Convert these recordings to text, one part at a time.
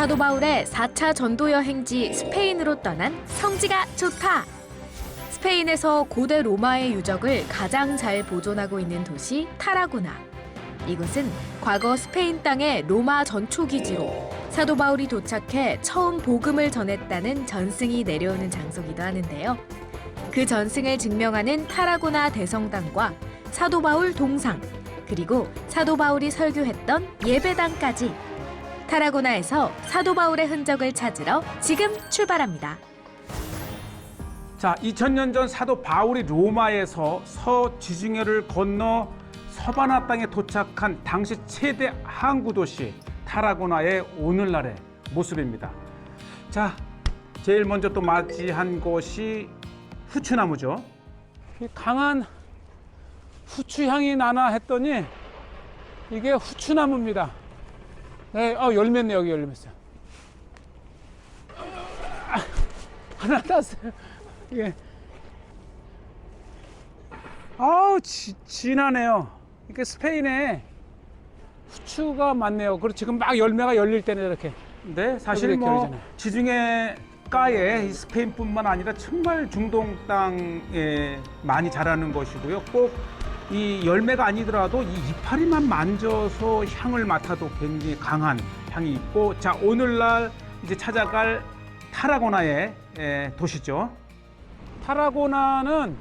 사도 바울의 4차 전도 여행지 스페인으로 떠난 성지가 좋다. 스페인에서 고대 로마의 유적을 가장 잘 보존하고 있는 도시 타라고나. 이곳은 과거 스페인 땅의 로마 전초기지로 사도 바울이 도착해 처음 복음을 전했다는 전승이 내려오는 장소기도 하는데요. 그 전승을 증명하는 타라고나 대성당과 사도 바울 동상, 그리고 사도 바울이 설교했던 예배당까지 타라고나에서 사도 바울의 흔적을 찾으러 지금 출발합니다. 자, 2000년 전 사도 바울이 로마에서 서지중해를 건너 서바나 땅에 도착한 당시 최대 항구 도시 타라고나의 오늘날의 모습입니다. 자, 제일 먼저 또 맞이한 것이 후추나무죠. 강한 후추 향이 나나 했더니 이게 후추나무입니다. 네, 열매네. 여기 열매 있어요. 하나 땄어요. 예. 진하네요. 이게 스페인에 후추가 많네요. 그리고 지금 막 열매가 열릴 때는 이렇게. 네, 사실 지중해가에 스페인뿐만 아니라 정말 중동 땅에 많이 자라는 것이고요. 꼭 이 열매가 아니더라도 이 이파리만 만져서 향을 맡아도 굉장히 강한 향이 있고, 자, 오늘날 이제 찾아갈 타라고나의 도시죠. 타라고나는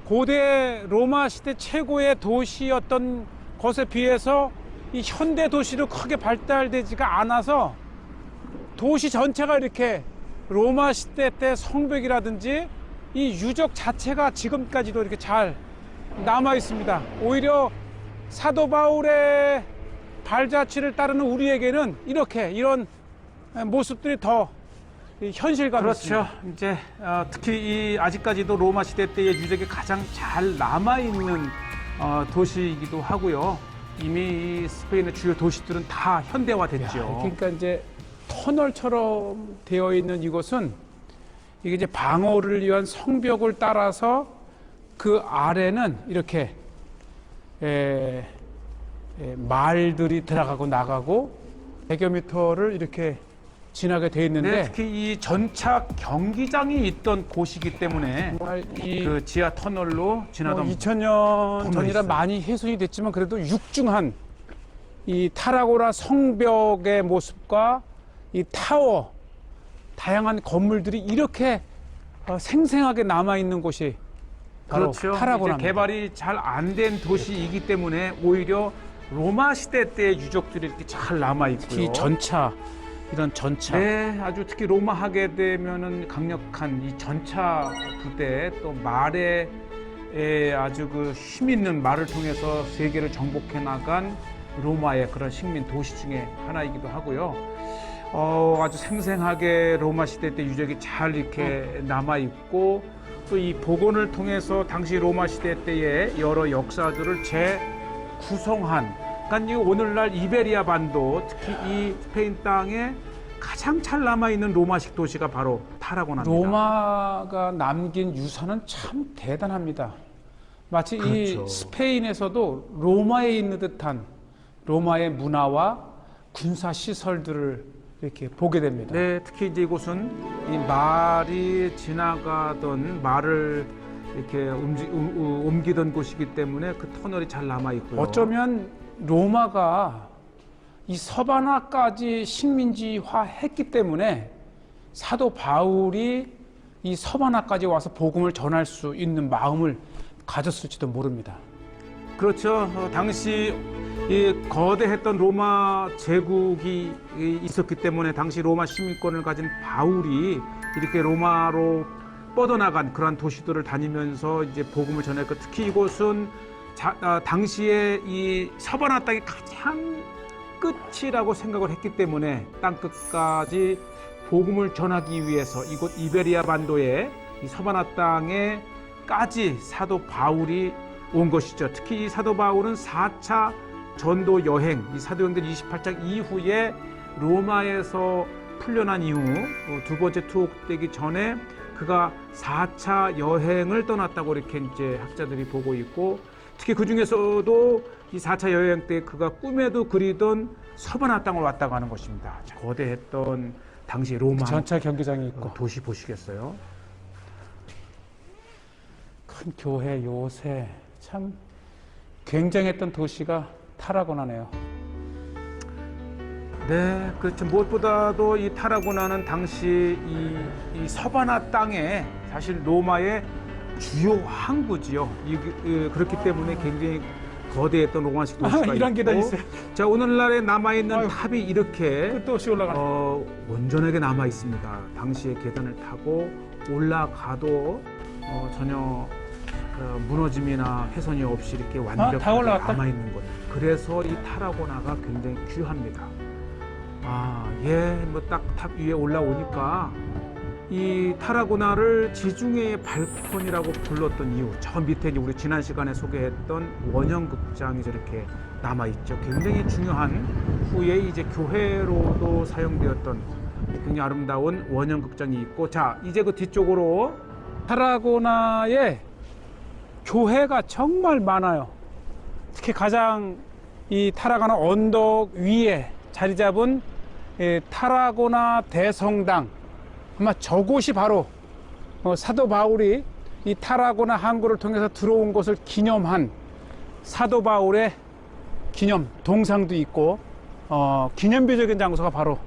고대 로마 시대 최고의 도시였던 것에 비해서 이 현대 도시로 크게 발달되지가 않아서 도시 전체가 이렇게 로마 시대 때 성벽이라든지 이 유적 자체가 지금까지도 이렇게 잘 남아 있습니다. 오히려 사도 바울의 발자취를 따르는 우리에게는 이런 모습들이 더 현실감이 있습니다. 그렇죠. 이제 특히 이 아직까지도 로마 시대 때의 유적이 가장 잘 남아 있는 도시이기도 하고요. 이미 이 스페인의 주요 도시들은 다 현대화됐죠. 그러니까 이제 터널처럼 되어 있는 이곳은 이게 이제 방어를 위한 성벽을 따라서 그 아래는 이렇게 말들이 들어가고 나가고 100여 미터를 이렇게 지나게 돼 있는데, 네, 특히 이 전차 경기장이 있던 곳이기 때문에 그 지하 터널로 지나던 2000년 전이라 많이 훼손이 됐지만 그래도 육중한 이 타라고나 성벽의 모습과 이 타워, 다양한 건물들이 이렇게 생생하게 남아 있는 곳이 바로 그렇죠. 타라고나입니다. 개발이 잘 안 된 도시이기 때문에 오히려 로마 시대 때의 유적들이 이렇게 잘 남아 있고요. 특히 전차, 이런 전차. 네, 아주 특히 로마 하게 되면은 강력한 이 전차 부대, 또 말에 아주 그 힘 있는 말을 통해서 세계를 정복해 나간 로마의 그런 식민 도시 중에 하나이기도 하고요. 아주 생생하게 로마 시대 때 유적이 잘 이렇게 남아 있고, 또 이 복원을 통해서 당시 로마 시대 때의 여러 역사들을 재구성한, 그러니까 이 오늘날 이베리아 반도, 특히 이 스페인 땅에 가장 잘 남아있는 로마식 도시가 바로 타라고나입니다. 로마가 남긴 유산은 참 대단합니다. 마치 그렇죠. 이 스페인에서도 로마에 있는 듯한 로마의 문화와 군사 시설들을 이렇게 보게 됩니다. 네, 특히 이제 이곳은 이 말이 지나가던 말을 이렇게 옮기던 곳이기 때문에 그 터널이 잘 남아 있고요. 어쩌면 로마가 이 서바나까지 식민지화했기 때문에 사도 바울이 이 서바나까지 와서 복음을 전할 수 있는 마음을 가졌을지도 모릅니다. 그렇죠. 당시 이 거대했던 로마 제국이 있었기 때문에 당시 로마 시민권을 가진 바울이 이렇게 로마로 뻗어나간 그러한 도시들을 다니면서 이제 복음을 전했고, 특히 이곳은 당시에 이 서바나 땅이 가장 끝이라고 생각을 했기 때문에 땅 끝까지 복음을 전하기 위해서 이곳 이베리아 반도의 이 서바나 땅에까지 사도 바울이 온 것이죠. 특히 이 사도 바울은 4차 전도 여행, 이 사도행전 28장 이후에 로마에서 풀려난 이후 두 번째 투옥되기 전에 그가 4차 여행을 떠났다고 이렇게 이제 학자들이 보고 있고, 특히 그 중에서도 이 4차 여행 때 그가 꿈에도 그리던 서바나 땅을 왔다 가는 것입니다. 자, 거대했던 당시 로마 전차 경기장이 있고 도시 보시겠어요? 큰 교회 요새 참 굉장했던 도시가 타라고나네요. 네, 그렇죠. 무엇보다도 이 타라고나는 당시 이 서바나 땅에 사실 로마의 주요 항구지요. 그렇기 때문에 굉장히 거대했던 로마식 도시가 이런 있고. 계단 있어요. 자, 오늘날에 남아있는 아유, 탑이 이렇게 끝도 없이 올라가네. 온전하게 남아 있습니다. 당시의 계단을 타고 올라가도 전혀 무너짐이나 훼손이 없이 이렇게 다 완벽하게 올라갔다? 남아 있는 것. 그래서 이 타라고나가 굉장히 귀합니다. 뭐 딱 탑 위에 올라오니까 이 타라고나를 지중해의 발코니라고 불렀던 이유, 저 밑에 이제 우리 지난 시간에 소개했던 원형극장이 저렇게 남아 있죠. 굉장히 중요한 후에 이제 교회로도 사용되었던 굉장히 아름다운 원형극장이 있고, 자 이제 그 뒤쪽으로 타라고나에 교회가 정말 많아요. 특히 가장 이 타라고나 언덕 위에 자리 잡은 타라고나 대성당, 아마 저곳이 바로 사도 바울이 이 타라고나 항구를 통해서 들어온 것을 기념한 사도 바울의 기념 동상도 있고 기념비적인 장소가 바로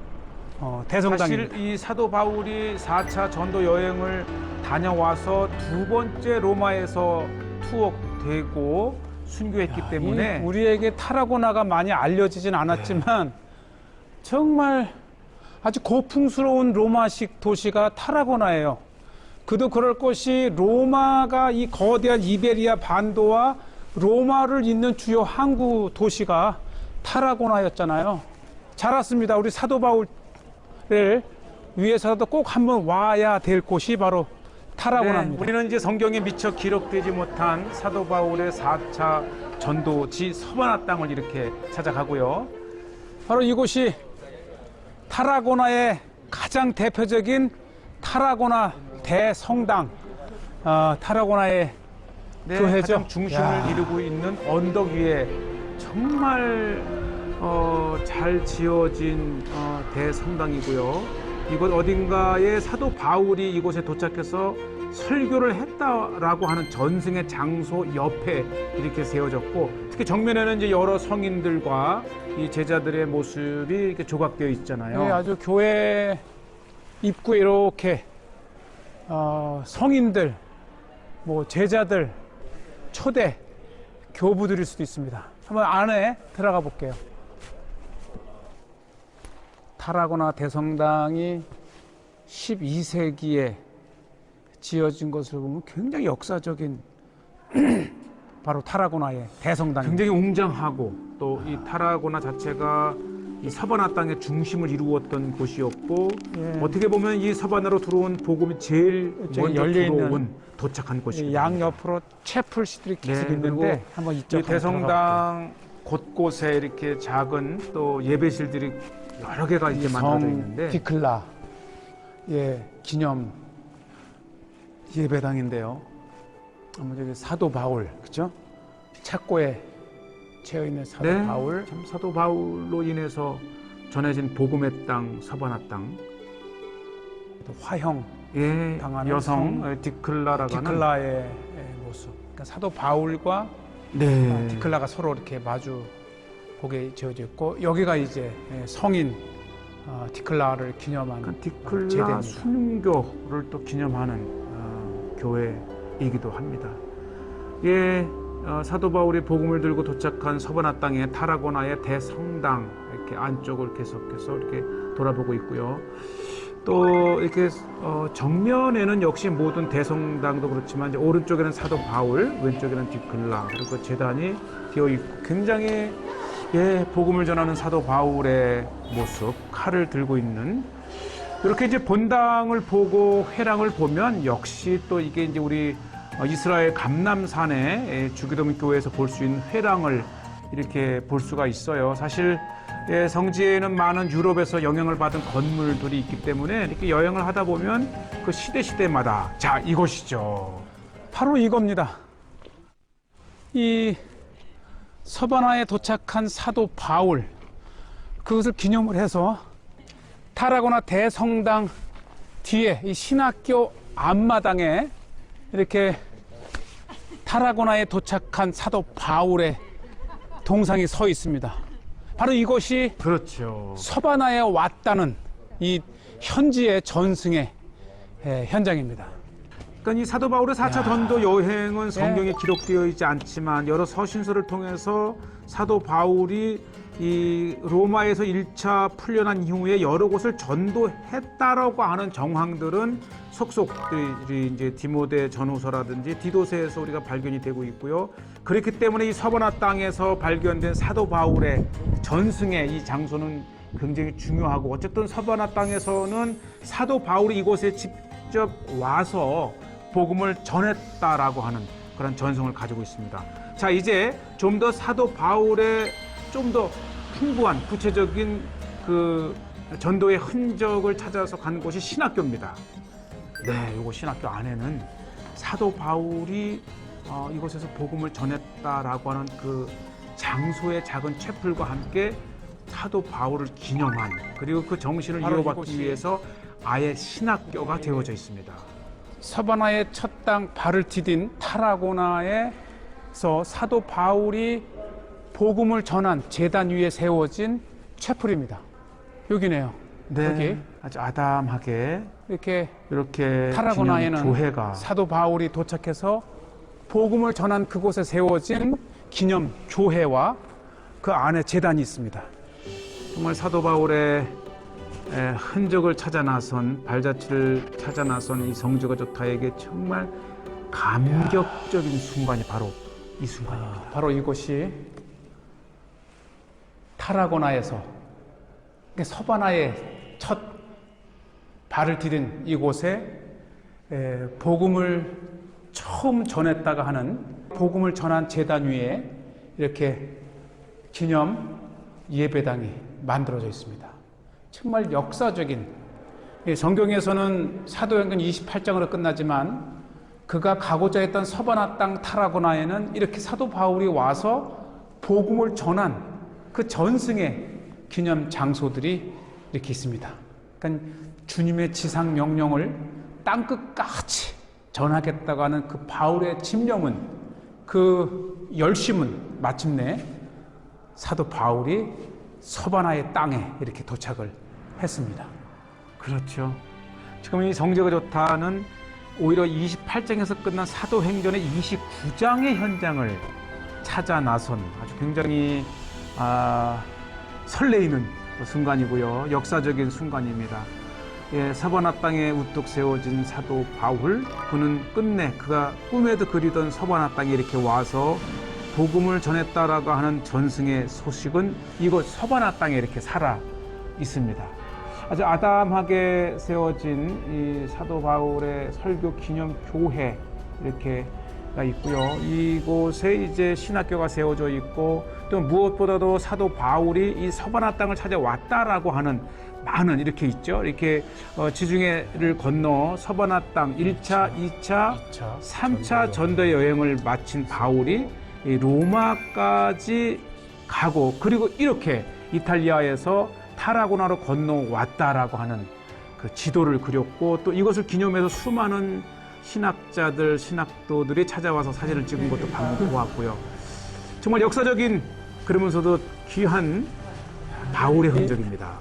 대성당입니다. 사실 이 사도 바울이 4차 전도 여행을 다녀와서 두 번째 로마에서 투옥되고 순교했기 때문에 우리에게 타라고나가 많이 알려지진 않았지만 정말 아주 고풍스러운 로마식 도시가 타라고나예요. 그도 그럴 것이 로마가 이 거대한 이베리아 반도와 로마를 잇는 주요 항구 도시가 타라고나였잖아요. 잘 왔습니다. 우리 사도 바울을 위해서라도 꼭 한번 와야 될 곳이 바로 타라고나입니다. 우리는 이제 성경에 미처 기록되지 못한 사도 바울의 4차 전도지 서바나 땅을 이렇게 찾아가고요. 바로 이곳이 타라고나의 가장 대표적인 타라고나 대성당, 타라고나의 교회죠. 가장 중심을 이루고 있는 언덕 위에 정말 잘 지어진 대성당이고요. 이곳 어딘가에 사도 바울이 이곳에 도착해서 설교를 했다라고 하는 전승의 장소 옆에 이렇게 세워졌고, 특히 정면에는 이제 여러 성인들과 이 제자들의 모습이 이렇게 조각되어 있잖아요. 네, 아주 교회 입구에 이렇게 성인들, 뭐 제자들, 초대 교부들일 수도 있습니다. 한번 안에 들어가 볼게요. 타라고나 대성당이 12세기에 지어진 것을 보면 굉장히 역사적인 바로 타라고나의 대성당입니다. 굉장히 웅장하고 또 이 타라고나 자체가 이 서바나 땅의 중심을 이루었던 곳이었고, 예. 어떻게 보면 이 서바나로 들어온 복음이 제일 먼저 열려있는 도착한 곳이거든요. 양 옆으로 채플시들이 계속 네, 있는데 그리고 한번 이 이쪽 대성당 곳곳에 이렇게 작은 또 예배실들이 여러 개가 이제 만들어져 있는데, 디클라 기념 예배당인데요. 아마 저기 사도 바울, 그죠? 착고에 채어 있는 사도 바울. 참 사도 바울로 인해서 전해진 복음의 땅 서바나 땅, 또 화형 당하는 여성 디클라라고 하는 디클라의 모습. 그러니까 사도 바울과 디클라가 서로 이렇게 마주 보게 지어져 있고, 여기가 이제 성인 디클라를 기념한 그러니까 디클라 제대입니다. 순교를 또 기념하는 교회이기도 합니다. 사도 바울이 복음을 들고 도착한 서바나 땅의 타라고나의 대성당 이렇게 안쪽을 계속해서 이렇게 돌아보고 있고요. 또 이렇게 정면에는 역시 모든 대성당도 그렇지만 이제 오른쪽에는 사도 바울, 왼쪽에는 디클라, 그리고 제단이 되어 있고, 굉장히 복음을 전하는 사도 바울의 모습, 칼을 들고 있는, 이렇게 이제 본당을 보고 회랑을 보면 역시 또 이게 이제 우리 이스라엘 감람산의 주기도문 교회에서 볼 수 있는 회랑을 이렇게 볼 수가 있어요. 사실 성지에는 많은 유럽에서 영향을 받은 건물들이 있기 때문에 이렇게 여행을 하다 보면 그 시대마다, 자, 이것이죠. 바로 이겁니다. 이 서바나에 도착한 사도 바울, 그것을 기념을 해서 타라고나 대성당 뒤에 이 신학교 앞마당에 이렇게 타라고나에 도착한 사도 바울의 동상이 서 있습니다. 바로 이것이 그렇죠. 서바나에 왔다는 이 현지의 전승의 현장입니다. 그러니까 이 사도 바울의 4차 전도 여행은 성경에 기록되어 있지 않지만 여러 서신서를 통해서 사도 바울이 이 로마에서 1차 풀려난 이후에 여러 곳을 전도했다라고 하는 정황들은 속속 이제 디모데 전후서라든지 디도서에서 우리가 발견이 되고 있고요. 그렇기 때문에 이 서바나 땅에서 발견된 사도 바울의 전승의 이 장소는 굉장히 중요하고, 어쨌든 서바나 땅에서는 사도 바울이 이곳에 직접 와서 복음을 전했다라고 하는 그런 전승을 가지고 있습니다. 자, 이제 좀 더 사도 바울의 좀 더 풍부한 구체적인 그 전도의 흔적을 찾아서 간 곳이 신학교입니다. 네, 요거 신학교 안에는 사도 바울이 이곳에서 복음을 전했다라고 하는 그 장소의 작은 채플과 함께 사도 바울을 기념한, 그리고 그 정신을 이어받기 위해서 아예 신학교가 되어져 있습니다. 서바나의 첫 땅 발을 디딘 타라고나에서 사도 바울이 복음을 전한 제단 위에 세워진 채플입니다. 여기네요. 네, 여기 아주 아담하게 이렇게 이렇게 타라고나에는 교회가 사도 바울이 도착해서 복음을 전한 그곳에 세워진 기념 교회와 그 안에 제단이 있습니다. 정말 사도 바울의 흔적을 찾아 나선, 발자취를 찾아 나선 이 성지가 좋다에게 정말 감격적인 순간이 바로 이 순간입니다. 바로 이곳이 타라고나에서 서바나의 첫 발을 디딘 이곳에 복음을 처음 전했다가 하는, 복음을 전한 제단 위에 이렇게 기념 예배당이 만들어져 있습니다. 정말 역사적인, 성경에서는 사도행전 28장으로 끝나지만 그가 가고자 했던 서바나 땅 타라고나에는 이렇게 사도 바울이 와서 복음을 전한 그 전승의 기념 장소들이 이렇게 있습니다. 그러니까 주님의 지상 명령을 땅끝까지 전하겠다고 하는 그 바울의 집념은, 그 열심은 마침내 사도 바울이 서바나의 땅에 이렇게 도착을 했습니다. 그렇죠. 지금 이 성지가 좋다는 오히려 28장에서 끝난 사도행전의 29장의 현장을 찾아 나선 아주 굉장히 설레이는 순간이고요. 역사적인 순간입니다. 예, 서바나 땅에 우뚝 세워진 사도 바울, 그는 끝내 그가 꿈에도 그리던 서바나 땅에 이렇게 와서 복음을 전했다라고 하는 전승의 소식은 이곳 서바나 땅에 이렇게 살아 있습니다. 아주 아담하게 세워진 이 사도 바울의 설교 기념 교회 이렇게가 있고요. 이곳에 이제 신학교가 세워져 있고, 또 무엇보다도 사도 바울이 이 서바나 땅을 찾아왔다라고 하는 많은 이렇게 있죠. 이렇게 지중해를 건너 서바나 땅 1차, 2차, 3차 전도 여행을 마친 바울이 이 로마까지 가고, 그리고 이렇게 이탈리아에서 타라고나로 건너왔다라고 하는 그 지도를 그렸고, 또 이것을 기념해서 수많은 신학자들, 신학도들이 찾아와서 사진을 찍은 것도 방금 보았고요. 정말 역사적인, 그러면서도 귀한 바울의 흔적입니다.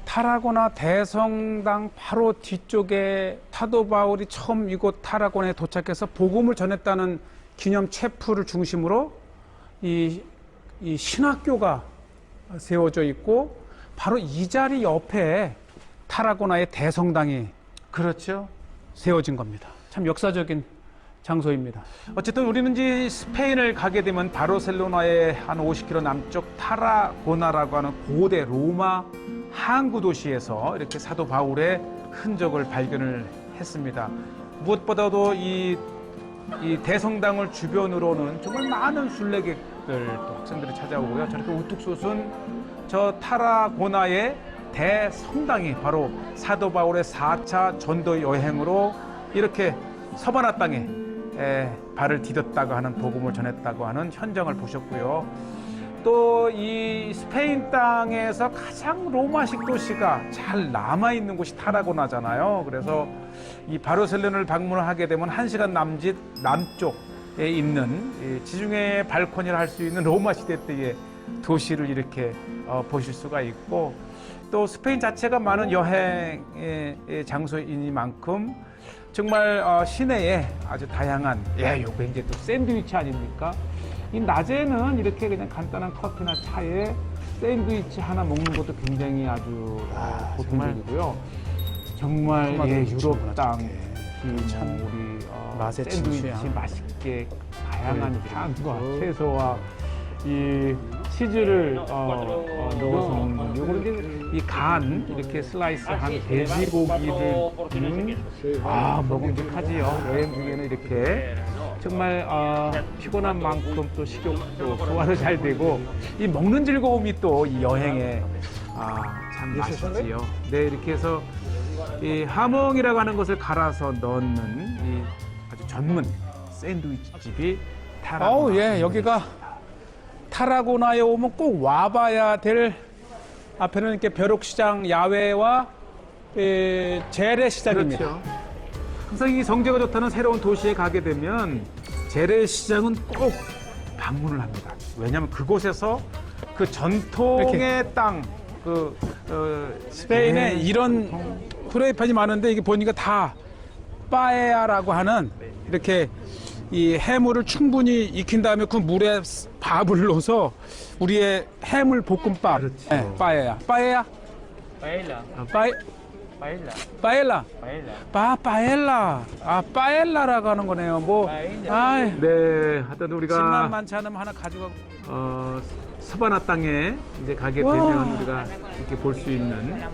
타라고나 대성당 바로 뒤쪽에 사도 바울이 처음 이곳 타라고나에 도착해서 복음을 전했다는 기념 채플을 중심으로 이 신학교가 세워져 있고, 바로 이 자리 옆에 타라고나의 대성당이 그렇죠. 세워진 겁니다. 참 역사적인 장소입니다. 어쨌든 우리는 이제 스페인을 가게 되면 바르셀로나의 한 50km 남쪽 타라고나라고 하는 고대 로마 항구 도시에서 이렇게 사도 바울의 흔적을 발견을 했습니다. 무엇보다도 이 대성당을 주변으로는 정말 많은 순례객들, 또 학생들이 찾아오고요. 저렇게 우뚝 솟은 저 타라고나의 대성당이 바로 사도 바울의 4차 전도 여행으로 이렇게 서바나 땅에 발을 디뎠다고 하는, 복음을 전했다고 하는 현장을 보셨고요. 또 이 스페인 땅에서 가장 로마식 도시가 잘 남아 있는 곳이 타라고나잖아요. 그래서 이 바르셀로나를 방문하게 되면 1시간 남짓 남쪽에 있는 이 지중해 발코니를 할 수 있는 로마 시대 때의 도시를 이렇게 보실 수가 있고, 또 스페인 자체가 많은 여행의 장소이니만큼 정말 시내에 아주 다양한, 요거 이제 또 샌드위치 아닙니까? 이 낮에는 이렇게 그냥 간단한 커피나 차에 샌드위치 하나 먹는 것도 굉장히 아주 보통적이고요. 정말 유럽 땅, 참 우리 맛의 샌드위치 진수야. 맛있게 다양한 향과 채소와 이 치즈를 넣어서 먹는 요거는 이제 이 간 이렇게 슬라이스한 돼지고기를 먹음직하지요. 여행 중에는 이렇게 정말 피곤한 만큼 또 식욕도 소화도 잘 되고 이 먹는 즐거움이 또 이 여행에 참 맛있지요. 네, 이렇게 해서 이 하몽이라고 하는 것을 갈아서 넣는 이 아주 전문 샌드위치 집이 타라고나. 여기가 타라고나에 오면 꼭 와봐야 될, 앞에는 이렇게 벼룩시장 야외와 재래시장입니다. 그렇죠. 항상 이 성재가 좋다는 새로운 도시에 가게 되면 재래시장은 꼭 방문을 합니다. 왜냐하면 그곳에서 그 전통의 땅, 스페인에 이런 프라이팬이 많은데 이게 보니까 다 빠에야라고 하는 이렇게 이 해물을 충분히 익힌 다음에 그 물에 밥을 넣어서 우리의 해물 볶음밥. 그렇지. 네, 빠에야. 빠에야? Paella, 빠에, paella, 빠엘라. paella. 빠엘라. 빠엘라라고 하는 거네요. 뭐, 네, 하여튼 집만 우리가 많지 않으면 하나 가져가고. 서바나 땅에 이제 가게 와. 되면 우리가 이렇게 볼 수 있는,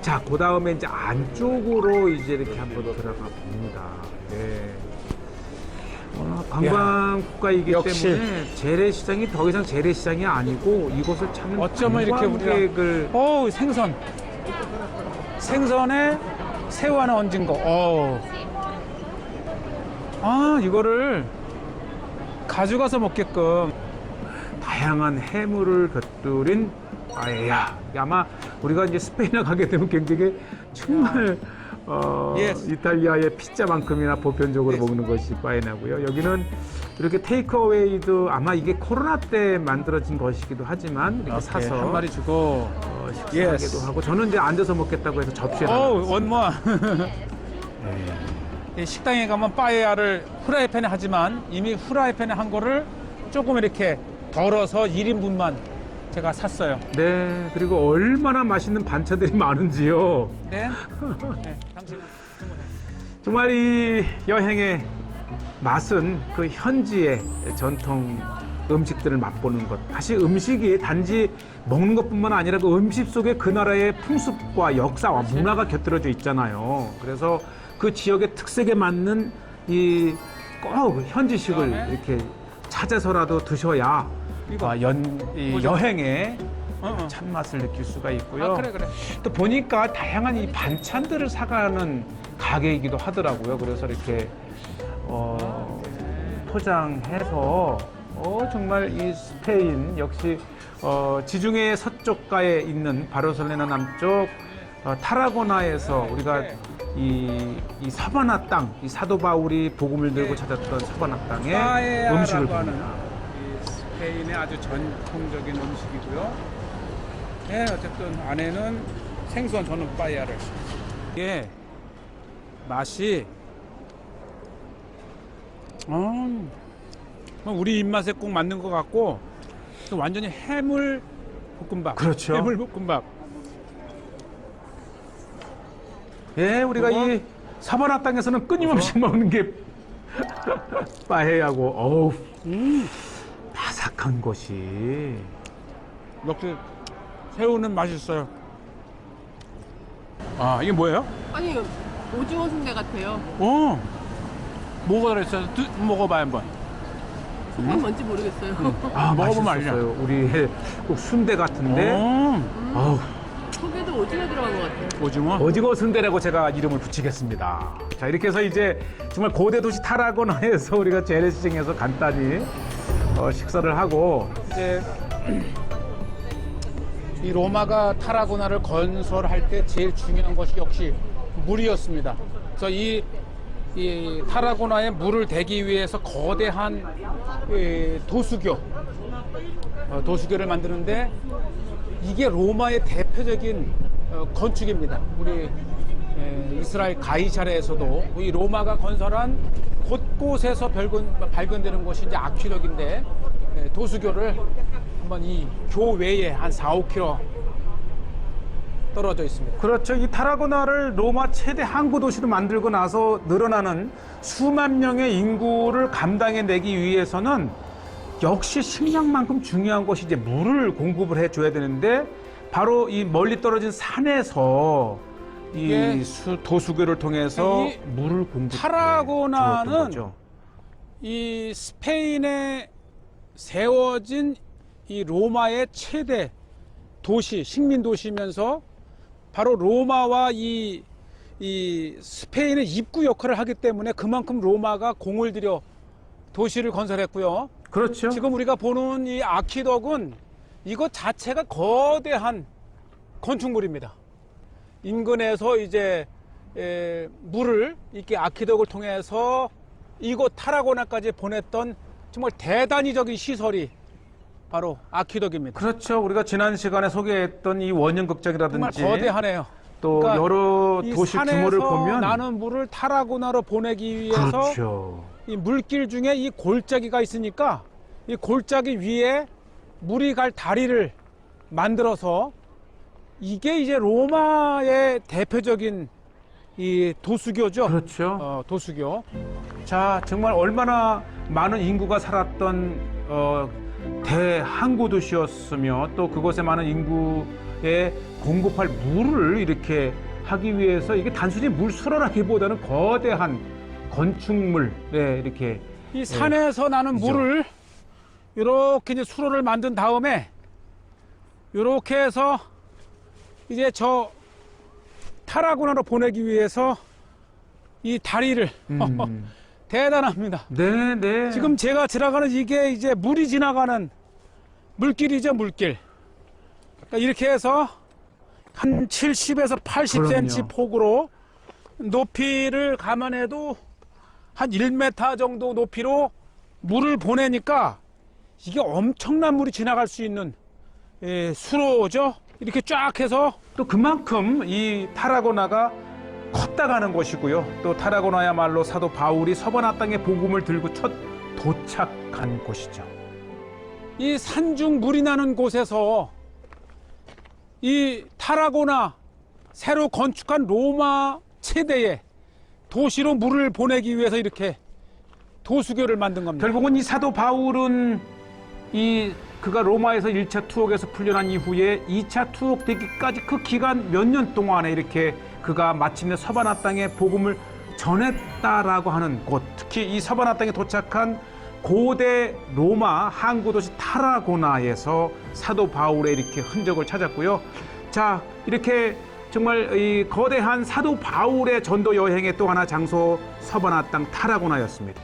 자, 그 다음에 이제 안쪽으로 이제 이렇게 한번 들어가 봅니다. 네. 관광 국가이기 역시. 때문에 재래시장이 더 이상 재래시장이 아니고 이곳을 찾는 어쩌면 이렇게 관광객을 생선. 생선에 새우 하나 얹은 거. 이거를 가져가서 먹게끔. 다양한 해물을 곁들인 빠에야. 아마 우리가 이제 스페인에 가게 되면 굉장히 정말 Yes. 이탈리아의 피자만큼이나 보편적으로 먹는 것이 빠에야고요. 여기는 이렇게 테이크어웨이도 아마 이게 코로나 때 만들어진 것이기도 하지만 이렇게 사서 한 마리 주고. 식사하기도 Yes. 하고, 저는 이제 앉아서 먹겠다고 해서 접시에 원모아. 식당에 가면 빠에야를 후라이팬에 하지만 이미 후라이팬에 한 거를 조금 이렇게 덜어서 1인분만 제가 샀어요. 네, 그리고 얼마나 맛있는 반찬들이 많은지요. 네. 당신은 정말 이 여행의 맛은 그 현지의 전통 음식들을 맛보는 것. 사실 음식이 단지 먹는 것뿐만 아니라 그 음식 속에 그 나라의 풍습과 역사와 문화가 곁들여져 있잖아요. 그래서 그 지역의 특색에 맞는 이 꼭 현지식을 이렇게 찾아서라도 드셔야 이 여행의 참맛을 느낄 수가 있고요. 그래. 또 보니까 다양한 이 반찬들을 사가는 가게이기도 하더라고요. 그래서 이렇게 포장해서 정말 이 스페인 역시 지중해 서쪽가에 있는 바르셀로나 남쪽 타라고나에서 우리가 이 사바나 땅, 이 사도 바울이 복음을 들고 찾았던 사바나 땅의 음식을 빠에야라고 하는 봅니다. 이 스페인의 아주 전통적인 음식이고요. 네, 어쨌든 안에는 생선, 저는 빠에야를. 이게 맛이 우리 입맛에 꼭 맞는 것 같고, 또 완전히 해물 볶음밥. 그렇죠. 해물 볶음밥. 예, 우리가 이 사바나 땅에서는 끊임없이 먹는 게 빠에야고, 어우, 바삭한 것이. 역시 새우는 맛있어요. 이게 뭐예요? 아니 오징어 순대 같아요. 뭐가 들어있어요? 먹어봐요 한번. 속은 뭔지 모르겠어요. 먹어보면 알죠. 맛있었어요. 우리 꼭 순대 같은데. 어우, 속에도 오징어 들어간 것 같아요. 오징어? 오징어 순대라고 제가 이름을 붙이겠습니다. 자, 이렇게 해서 이제 정말 고대 도시 타라고나에서 우리가 재래시장에서 간단히 식사를 하고, 이제 이 로마가 타라고나를 건설할 때 제일 중요한 것이 역시 물이었습니다. 그래서 이 타라고나에 물을 대기 위해서 거대한 도수교를 만드는데 이게 로마의 대표적인 건축입니다. 우리 이스라엘 가이사랴에서도 이 로마가 건설한 곳곳에서 발견되는 것이 이제 아퀴덕인데 도수교를 한번 이 교외에 한 4-5km 떨어져 있습니다. 그렇죠. 이 타라고나를 로마 최대 항구 도시로 만들고 나서 늘어나는 수만 명의 인구를 감당해내기 위해서는 역시 식량만큼 중요한 것이 이제 물을 공급을 해줘야 되는데 바로 이 멀리 떨어진 산에서 이 도수교를 통해서 이 물을 공급. 타라고나는 이 스페인에 세워진 이 로마의 최대 도시, 식민 도시면서 바로 로마와 이 스페인의 입구 역할을 하기 때문에 그만큼 로마가 공을 들여 도시를 건설했고요. 그렇죠. 지금 우리가 보는 이 아퀴덕은 이것 자체가 거대한 건축물입니다. 인근에서 이제 물을 이렇게 아퀴덕을 통해서 이곳 타라고나까지 보냈던 정말 대단히적인 시설이 바로 아퀴덕입니다. 그렇죠. 우리가 지난 시간에 소개했던 이 원형 정말 극장이라든지 거대하네요. 또 그러니까 여러 이 도시 산에서 규모를 보면 나는 물을 타라고나로 보내기 위해서 그렇죠. 이 물길 중에 이 골짜기가 있으니까 이 골짜기 위에 물이 갈 다리를 만들어서 이게 이제 로마의 대표적인 이 도수교죠. 그렇죠. 도수교. 자, 정말 얼마나 많은 인구가 살았던 대항구 도시였으며 또 그곳에 많은 인구에 공급할 물을 이렇게 하기 위해서 이게 단순히 물 수로라기보다는 거대한 건축물에 이렇게 이 산에서 나는 물을 이렇게 이제 수로를 만든 다음에 이렇게 해서 이제 저 타라고나로 보내기 위해서 이 다리를 대단합니다. 네, 네. 지금 제가 지나가는 이게 이제 물이 지나가는 물길이죠, 물길. 그러니까 이렇게 해서 한 70에서 80cm 그럼요. 폭으로 높이를 감안해도 한 1m 정도 높이로 물을 보내니까 이게 엄청난 물이 지나갈 수 있는 수로죠. 이렇게 쫙 해서 또 그만큼 이 타라고나가 컸다가는 것이고요. 또 타라고나야말로 사도 바울이 서바나 땅에 복음을 들고 첫 도착한 곳이죠. 이 산중 물이 나는 곳에서 이 타라고나 새로 건축한 로마 최대의 도시로 물을 보내기 위해서 이렇게 도수교를 만든 겁니다. 결국은 이 사도 바울은 그가 로마에서 1차 투옥에서 풀려난 이후에 2차 투옥 되기까지 그 기간 몇 년 동안에 이렇게 그가 마침내 서바나 땅에 복음을 전했다라고 하는 곳, 특히 이 서바나 땅에 도착한 고대 로마 항구 도시 타라고나에서 사도 바울의 이렇게 흔적을 찾았고요. 자, 이렇게 정말 이 거대한 사도 바울의 전도 여행의 또 하나 장소 서바나 땅 타라고나였습니다.